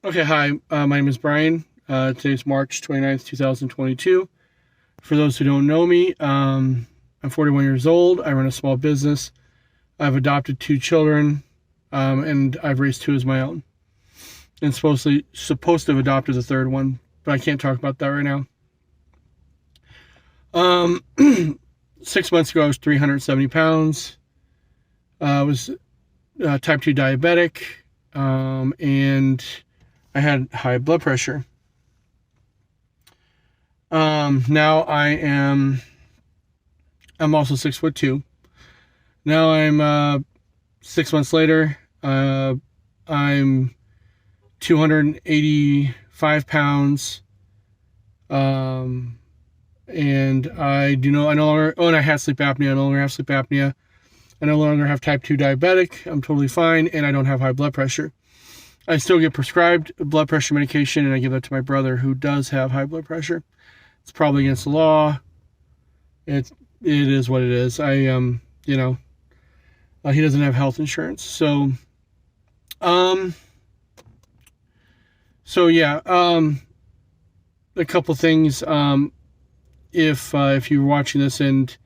Okay, hi. My name is Brian. Today's March 29th, 2022. For those who don't know me, I'm 41 years old. I run a small business. I've adopted two children, and I've raised two as my own. And supposed to have adopted the third one, but I can't talk about that right now. Um, 6 months ago, I was 370 pounds. I was type 2 diabetic, and I had high blood pressure. Now I'm also 6'2". Now I'm 6 months later. I'm 285 pounds. And I no longer, and I had sleep apnea. I no longer have sleep apnea. I no longer have type 2 diabetic. I'm totally fine, and I don't have high blood pressure. I still get prescribed blood pressure medication, and I give that to my brother who does have high blood pressure. It's probably against the law. It is what it is. He doesn't have health insurance, so yeah. A couple things. If you're watching this, and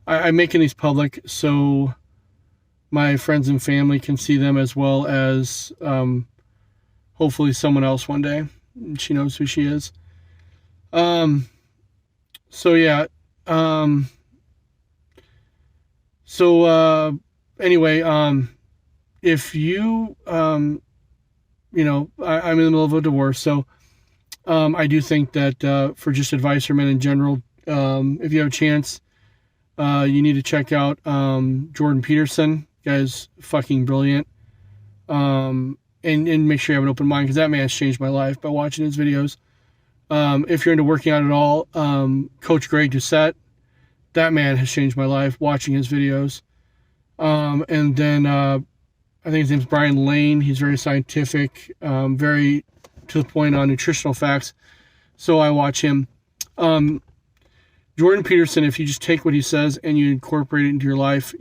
I'm making these public so my friends and family can see them, as well as hopefully someone else one day. She knows who she is. So yeah. Anyway, if you, I'm in the middle of a divorce, so I do think that for just advice for men in general, if you have a chance, you need to check out Jordan Peterson. Guy's fucking brilliant. And make sure you have an open mind, because that man has changed my life by watching his videos. If you're into working out at all, Coach Greg Doucette, that man has changed my life watching his videos. And then I think his name's Brian Lane. He's very scientific, very to the point on nutritional facts. So I watch him. Jordan Peterson, if you just take what he says and you incorporate it into your life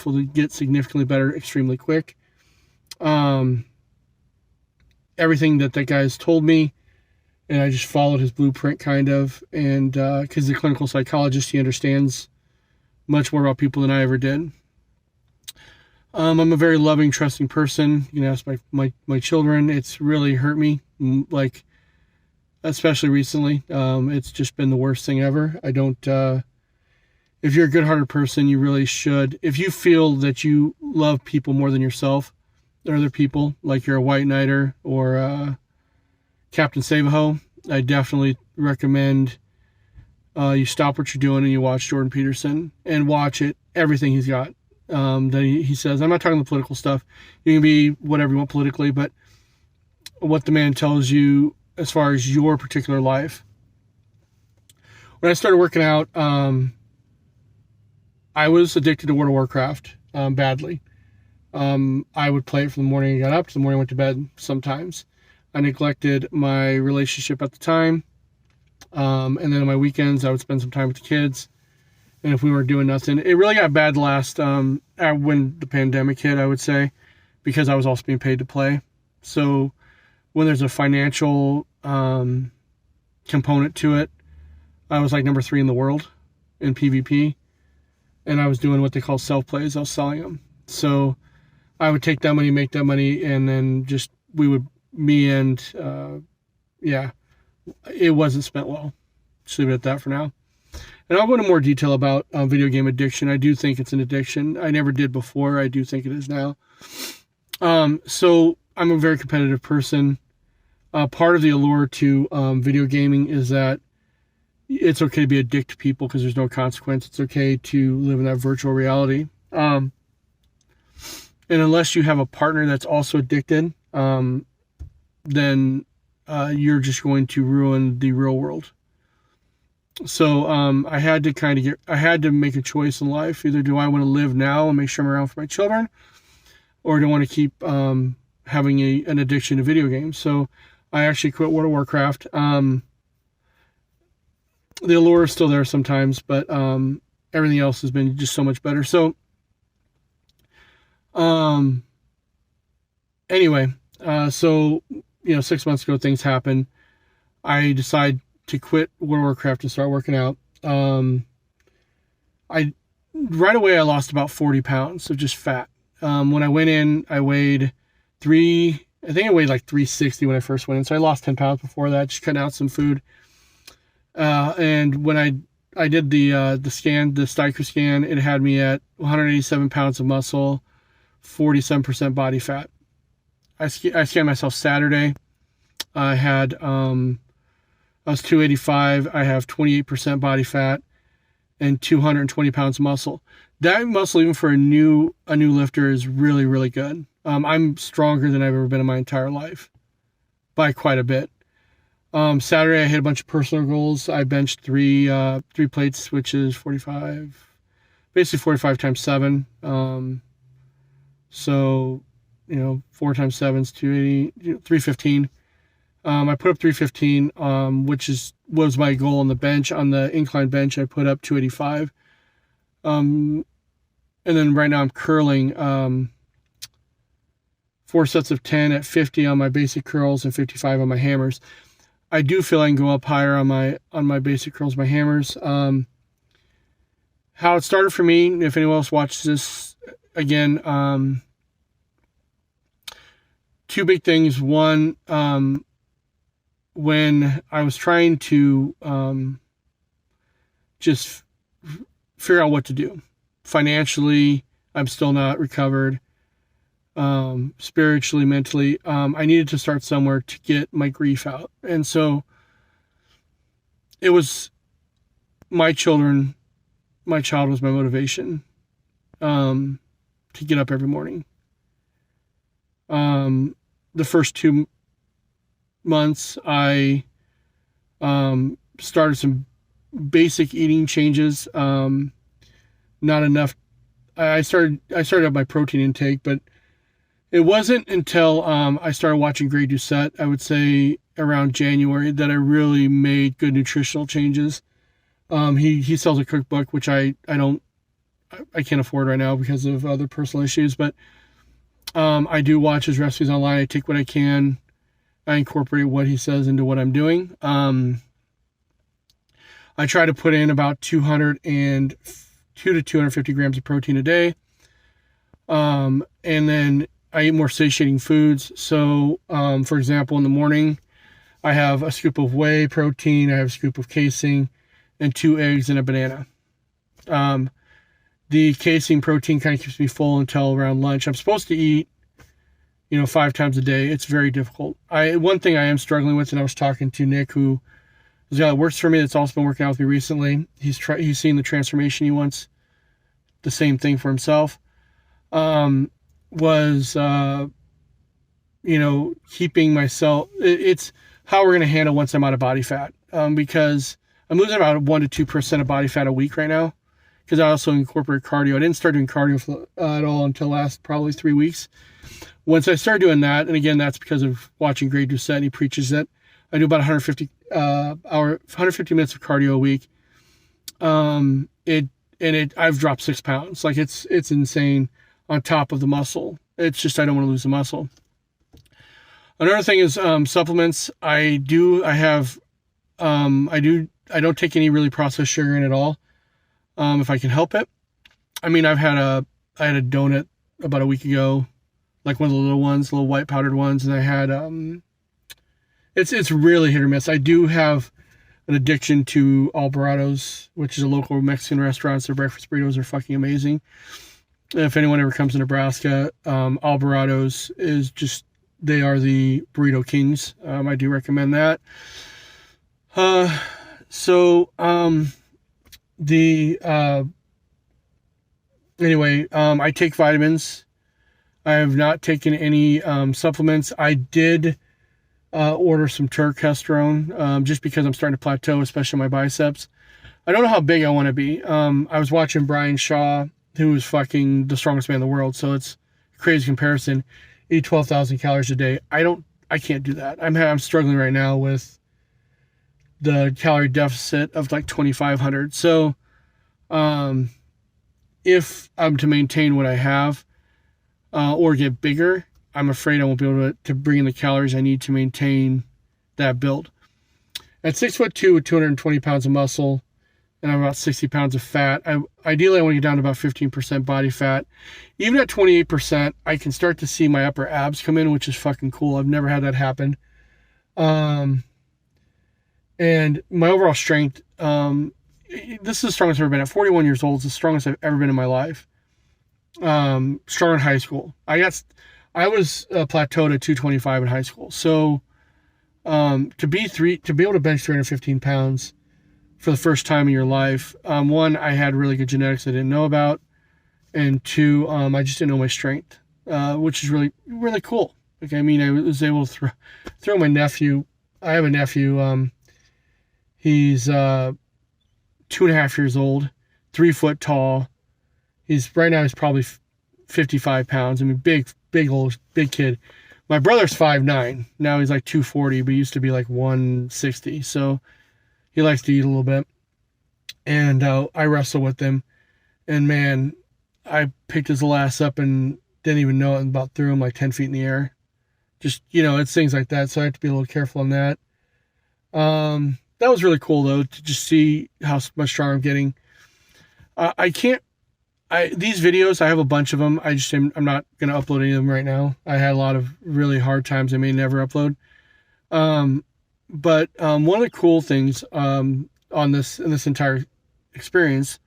will get significantly better extremely quick. Everything that guy's told me, and I just followed his blueprint kind of, and because he's a clinical psychologist, he understands much more about people than I ever did. I'm a very loving, trusting person. You can ask my children. It's really hurt me, like, especially recently. It's just been the worst thing ever. I don't, if you're a good-hearted person, you really should. If you feel that you love people more than yourself, or other people, like you're a white knighter or Captain Save-A-Ho, I definitely recommend you stop what you're doing and you watch Jordan Peterson, and watch everything he's got. That he says. I'm not talking the political stuff. You can be whatever you want politically, but what the man tells you as far as your particular life. When I started working out, I was addicted to World of Warcraft badly. I would play it from the morning I got up to the morning I went to bed sometimes. I neglected my relationship at the time. And then on my weekends, I would spend some time with the kids. And if we weren't doing nothing, it really got bad last when the pandemic hit, I would say, because I was also being paid to play. So when there's a financial component to it, I was like number 3 in the world in PvP, and I was doing what they call self plays. I was selling them, so I would take that money, make that money, and then it wasn't spent well. Just leave it at that for now. And I'll go into more detail about video game addiction. I do think it's an addiction. I never did before. I do think it is now. So I'm a very competitive person. Part of the allure to video gaming is that it's okay to be addicted to people because there's no consequence. It's okay to live in that virtual reality. And unless you have a partner that's also addicted, then you're just going to ruin the real world. So I had to make a choice in life. Either do I want to live now and make sure I'm around for my children, or do I want to keep having an addiction to video games? So I actually quit World of Warcraft. The allure is still there sometimes, but everything else has been just so much better. So anyway, so 6 months ago, things happened. I decided to quit World of Warcraft and start working out. I right away I lost about 40 pounds of just fat. When I went in, I weighed I think I weighed like 360 when I first went in. So I lost 10 pounds before that, just cutting out some food. And when I did the scan, the Steiker scan, it had me at 187 pounds of muscle, 47% body fat. I scanned myself Saturday. I was 285. I have 28% body fat and 220 pounds of muscle. That muscle, even for a new lifter, is really, really good. I'm stronger than I've ever been in my entire life by quite a bit. Saturday I hit a bunch of personal goals. I benched three plates, which is 45, basically 45 times 7. So 4 times 7 is 280, 315. I put up 315, which was my goal on the bench. On the incline bench, I put up 285. And then right now I'm curling 4 sets of 10 at 50 on my basic curls and 55 on my hammers. I do feel I can go up higher on my basic curls, my hammers. How it started for me, if anyone else watches this, again, 2 big things. One, when I was trying to just figure out what to do. Financially, I'm still not recovered. Spiritually, mentally, I needed to start somewhere to get my grief out. And so it was my child was my motivation to get up every morning. The first 2 months, I started some basic eating changes. Not enough. I started up my protein intake, but it wasn't until I started watching Greg Doucette, I would say around January, that I really made good nutritional changes. He sells a cookbook, which I can't afford right now because of other personal issues, but I do watch his recipes online. I take what I can. I incorporate what he says into what I'm doing. I try to put in about 202 to 250 grams of protein a day. And then I eat more satiating foods. So, for example, in the morning, I have a scoop of whey protein, I have a scoop of casein, and 2 eggs and a banana. The casein protein kind of keeps me full until around lunch. I'm supposed to eat, 5 times a day. It's very difficult. One thing I am struggling with, and I was talking to Nick, who is a guy that works for me, that's also been working out with me recently. He's seen the transformation. He wants the same thing for himself. Was keeping myself, it's how we're going to handle once I'm out of body fat, because I'm losing about 1 to 2% of body fat a week right now, because I also incorporate cardio. I didn't start doing cardio at all until last probably 3 weeks. Once I started doing that, and again, that's because of watching Greg Doucette, and he preaches that I do about 150 minutes of cardio a week. I've dropped 6 pounds. Like it's insane. On top of the muscle. It's just I don't want to lose the muscle. Another thing is supplements. I don't take any really processed sugar in at all. If I can help it. I mean, I had a donut about a week ago, like one of the little ones, little white powdered ones, and I had it's really hit or miss. I do have an addiction to Alvarado's, which is a local Mexican restaurant. Their breakfast burritos are fucking amazing. If anyone ever comes to Nebraska, Alvarado's they are the burrito kings. I do recommend that. Anyway, I take vitamins. I have not taken any supplements. I did order some testosterone just because I'm starting to plateau, especially my biceps. I don't know how big I want to be. I was watching Brian Shaw, who is fucking the strongest man in the world. So it's a crazy comparison. Eat 12,000 calories a day. I can't do that. I'm struggling right now with the calorie deficit of like 2,500. So, if I'm to maintain what I have, or get bigger, I'm afraid I won't be able to bring in the calories I need to maintain that build. At 6'2" with 220 pounds of muscle, and I'm about 60 pounds of fat. Ideally, I want to get down to about 15% body fat. Even at 28%, I can start to see my upper abs come in, which is fucking cool. I've never had that happen. And my overall strength, this is the strongest I've ever been. At 41 years old, it's the strongest I've ever been in my life. Stronger in high school. I was plateaued at 225 in high school. So to be able to bench 315 pounds for the first time in your life, one, I had really good genetics I didn't know about, and two, I just didn't know my strength, which is really, really cool. Like, I mean, I was able to throw my nephew. I have a nephew. He's 2.5 years old, 3 foot tall. Right now he's probably 55 pounds. I mean, big kid. My brother's 5'9". Now he's like 240, but he used to be like 160. So he likes to eat a little bit. And I wrestle with him. And man, I picked his little ass up and didn't even know it, and about threw him like 10 feet in the air. Just, it's things like that. So I have to be a little careful on that. That was really cool though, to just see how much stronger I'm getting. These videos, I have a bunch of them. I'm not going to upload any of them right now. I had a lot of really hard times I may never upload. But one of the cool things in this entire experience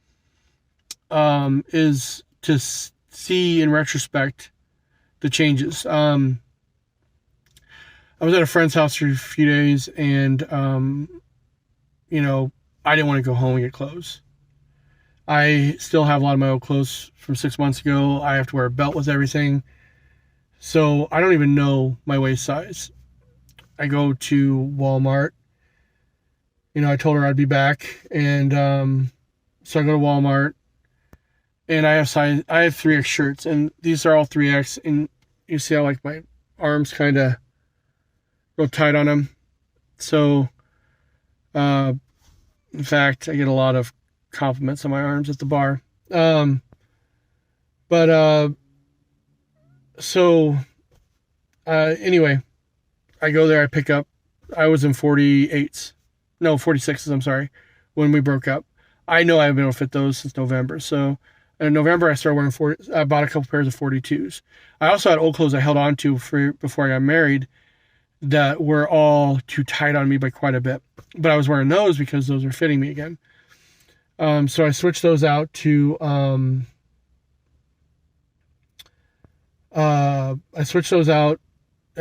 is to see in retrospect the changes. I was at a friend's house for a few days, and I didn't want to go home and get clothes. I still have a lot of my old clothes from 6 months ago. I have to wear a belt with everything. So I don't even know my waist size. I go to Walmart. I told her I'd be back. And so I go to Walmart. And I have 3X shirts. And these are all 3X. And you see how like my arms kind of go tight on them. So, in fact, I get a lot of compliments on my arms at the bar. Anyway, I go there, I pick up, I was in 46s, I'm sorry, when we broke up. I know I've been able to fit those since November. So in November, I started wearing I bought a couple pairs of 42s. I also had old clothes I held on to before I got married that were all too tight on me by quite a bit. But I was wearing those because those are fitting me again. So I switched those out to, I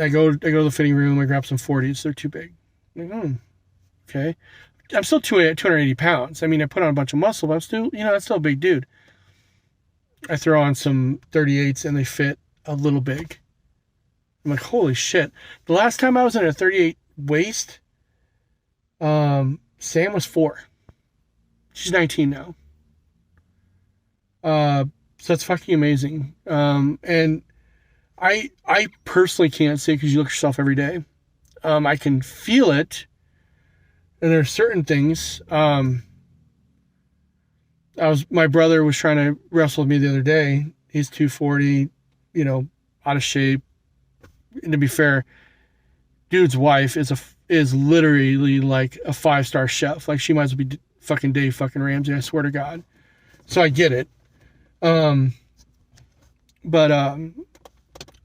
go to the fitting room, I grab some 40s, they're too big. I'm like, okay. I'm still 280 pounds. I mean, I put on a bunch of muscle, but I'm still, that's still a big dude. I throw on some 38s and they fit a little big. I'm like, holy shit. The last time I was in a 38 waist, Sam was 4. She's 19 now. So that's fucking amazing. And I personally can't say, because you look at yourself every day. I can feel it. And there are certain things. My brother was trying to wrestle with me the other day. He's 240, out of shape. And to be fair, dude's wife is literally like a 5-star chef. Like, she might as well be fucking Dave fucking Ramsey, I swear to God. So I get it.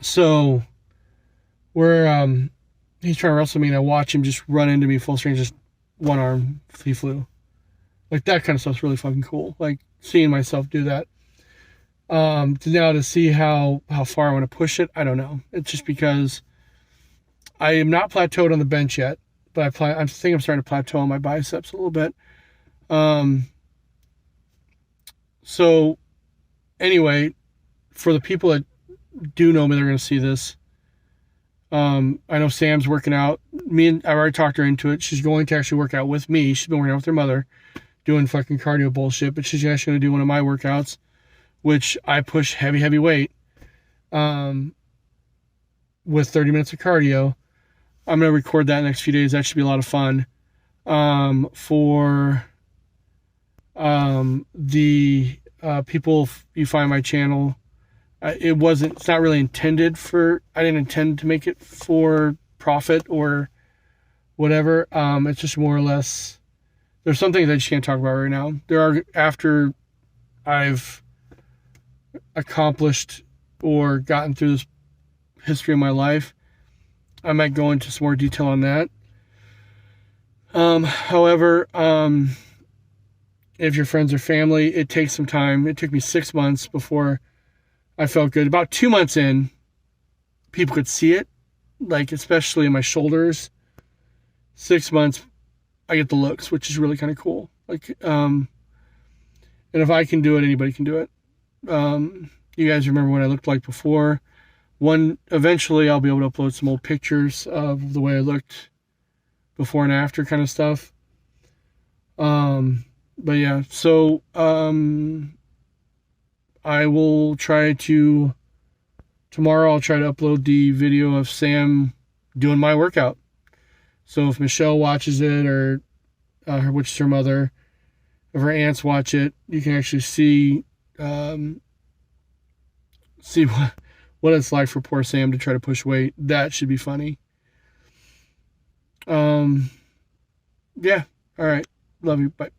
So we're he's trying to wrestle me, and I watch him just run into me full strength, just one arm, he flew. Like, that kind of stuff's really fucking cool. Like, seeing myself do that. To see how far I want to push it, I don't know. It's just because I am not plateaued on the bench yet, but I think I'm starting to plateau on my biceps a little bit. So anyway, for the people that do know me, they're going to see this. I know Sam's working out. I already talked her into it. She's going to actually work out with me. She's been working out with her mother, doing fucking cardio bullshit, but she's actually going to do one of my workouts, which I push heavy weight, with 30 minutes of cardio. I'm going to record that in the next few days. That should be a lot of fun. For the people, you find my channel, It's not really intended for, I didn't intend to make it for profit or whatever. It's just more or less, there's some things I just can't talk about right now. After I've accomplished or gotten through this history of my life, I might go into some more detail on that. However, if your friends or family, it takes some time. It took me 6 months before I felt good. About 2 months in, people could see it, like especially in my shoulders. 6 months, I get the looks, which is really kind of cool. Like, and if I can do it, anybody can do it. You guys remember what I looked like before. Eventually I'll be able to upload some old pictures of the way I looked before and after kind of stuff. But yeah, so I will try to, tomorrow I'll try to upload the video of Sam doing my workout. So if Michelle watches it, or which is her mother, if her aunts watch it, you can actually see what it's like for poor Sam to try to push weight. That should be funny. Yeah. All right. Love you. Bye.